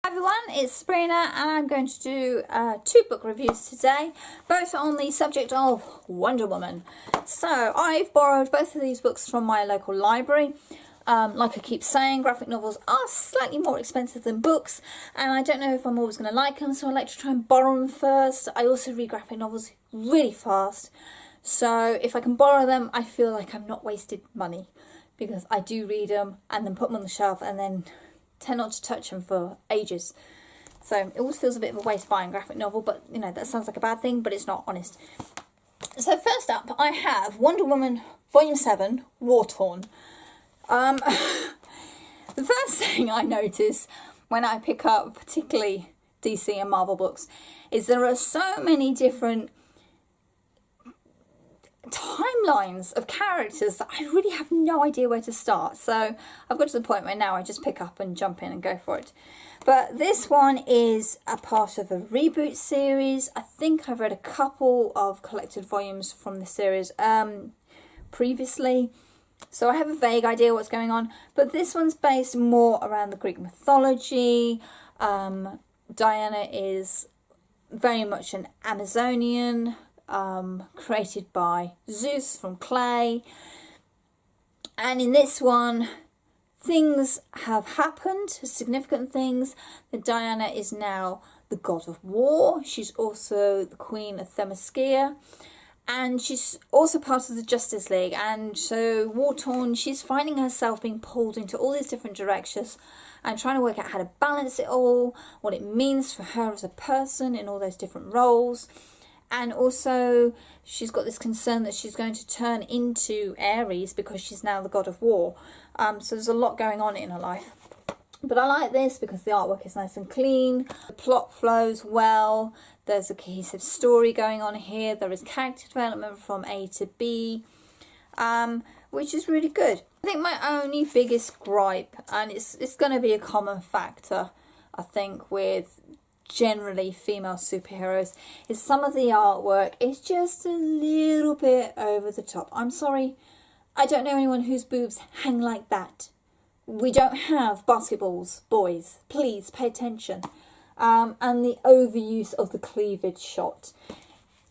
Hi everyone, it's Sabrina and I'm going to do two book reviews today, both on the subject of Wonder Woman. So I've borrowed both of these books from my local library. Like I keep saying, graphic novels are slightly more expensive than books, and I don't know if I'm always going to like them, so I like to try and borrow them first. I also read graphic novels really fast, so if I can borrow them, I feel like I'm not wasted money, because I do read them and then put them on the shelf and then tend not to touch them for ages. So it always feels a bit of a waste buying a graphic novel, but you know, that sounds like a bad thing, but it's not, honest. So first up, I have Wonder Woman Volume 7, War Torn. The first thing I notice when I pick up particularly DC and Marvel books is there are so many different timelines of characters that I really have no idea where to start. So I've got to the point where now I just pick up and jump in and go for it. But this one is a part of a reboot series. I think I've read a couple of collected volumes from the series previously, so I have a vague idea what's going on, but this one's based more around the Greek mythology. Diana is very much an Amazonian, created by Zeus from clay, and in this one things have happened, significant things, that Diana is now the god of war. She's also the queen of Themyscira, and she's also part of the Justice League, and so War Torn, she's finding herself being pulled into all these different directions and trying to work out how to balance it all, what it means for her as a person in all those different roles. And also she's got this concern that she's going to turn into Ares because she's now the god of war. So there's a lot going on in her life. But I like this because the artwork is nice and clean, the plot flows well, there's a cohesive story going on here, there is character development from A to B, which is really good. I think my only biggest gripe, and it's going to be a common factor, I think, with generally female superheroes, is some of the artwork is just a little bit over the top. I'm sorry, I don't know anyone whose boobs hang like that. We don't have basketballs, boys. Please pay attention. And the overuse of the cleavage shot.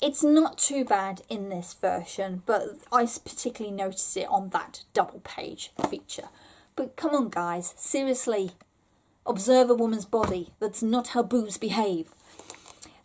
It's not too bad in this version, but I particularly noticed it on that double page feature. But come on guys, seriously. Observe a woman's body. That's not how boobs behave.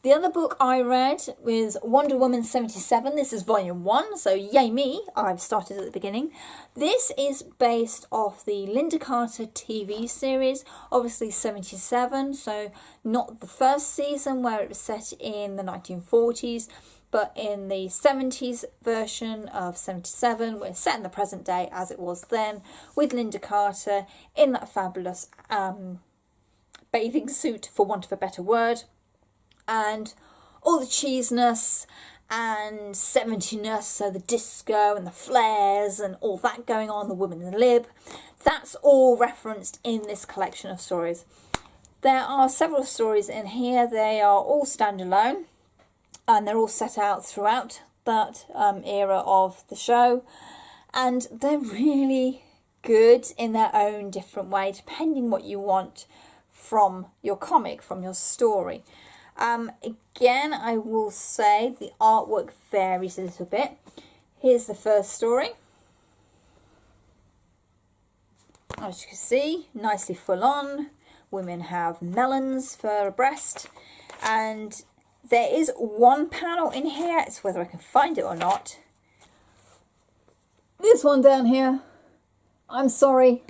The other book I read was Wonder Woman 77. This is volume 1, so yay me, I've started at the beginning. This is based off the Linda Carter TV series, obviously 77, so not the first season where it was set in the 1940s, but in the 70s version of 77, we're set in the present day as it was then, with Linda Carter in that fabulous bathing suit, for want of a better word, and all the cheesiness and 70ness, so the disco and the flares and all that going on, the woman in the lib, that's all referenced in this collection of stories. There are several stories in here. They are all standalone and they're all set out throughout that era of the show, and they're really good in their own different way, depending what you want from your comic, from your story. Again, I will say the artwork varies a little bit. Here's the first story. As you can see, nicely full on. Women have melons for a breast. And there is one panel in here. It's whether I can find it or not. This one down here. I'm sorry.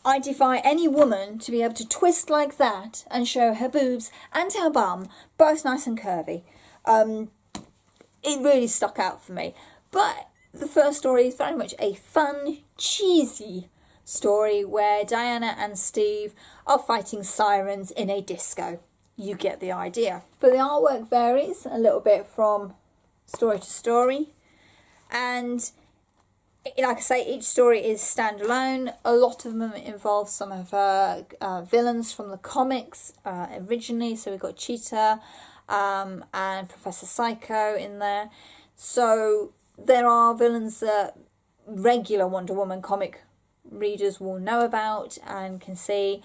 I defy any woman to be able to twist like that and show her boobs and her bum, both nice and curvy. It really stuck out for me. But the first story is very much a fun, cheesy story where Diana and Steve are fighting sirens in a disco. You get the idea. But the artwork varies a little bit from story to story. And like I say, each story is standalone. A lot of them involve some of her villains from the comics originally. So we've got Cheetah and Professor Psycho in there. So there are villains that regular Wonder Woman comic readers will know about and can see.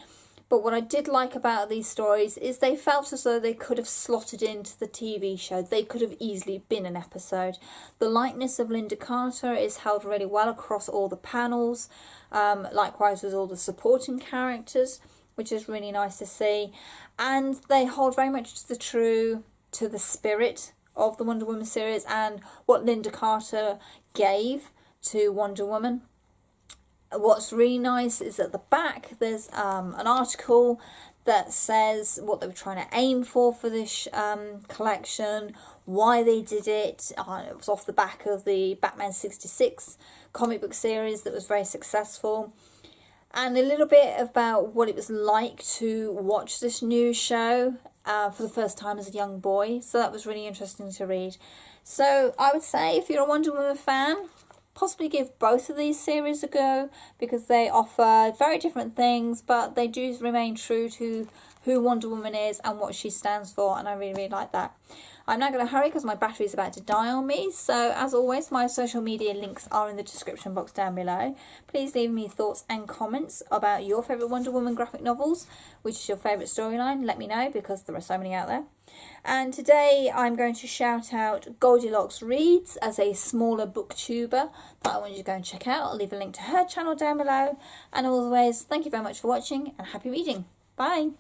But what I did like about these stories is they felt as though they could have slotted into the TV show. They could have easily been an episode. The likeness of Linda Carter is held really well across all the panels. Likewise with all the supporting characters, which is really nice to see. And they hold very much true to the spirit of the Wonder Woman series and what Linda Carter gave to Wonder Woman. What's really nice is at the back there's an article that says what they were trying to aim for this collection, why they did it. It was off the back of the Batman 66 comic book series that was very successful, and a little bit about what it was like to watch this new show for the first time as a young boy. So that was really interesting to read. So I would say if you're a Wonder Woman fan, possibly give both of these series a go, because they offer very different things, but they do remain true to who Wonder Woman is and what she stands for, and I really, really like that. I'm now going to hurry because my battery is about to die on me. So as always, my social media links are in the description box down below. Please leave me thoughts and comments about your favourite Wonder Woman graphic novels. Which is your favourite storyline? Let me know, because there are so many out there. And today I'm going to shout out Goldilocks Reads as a smaller booktuber that I want you to go and check out. I'll leave a link to her channel down below. And as always, thank you very much for watching and happy reading. Bye!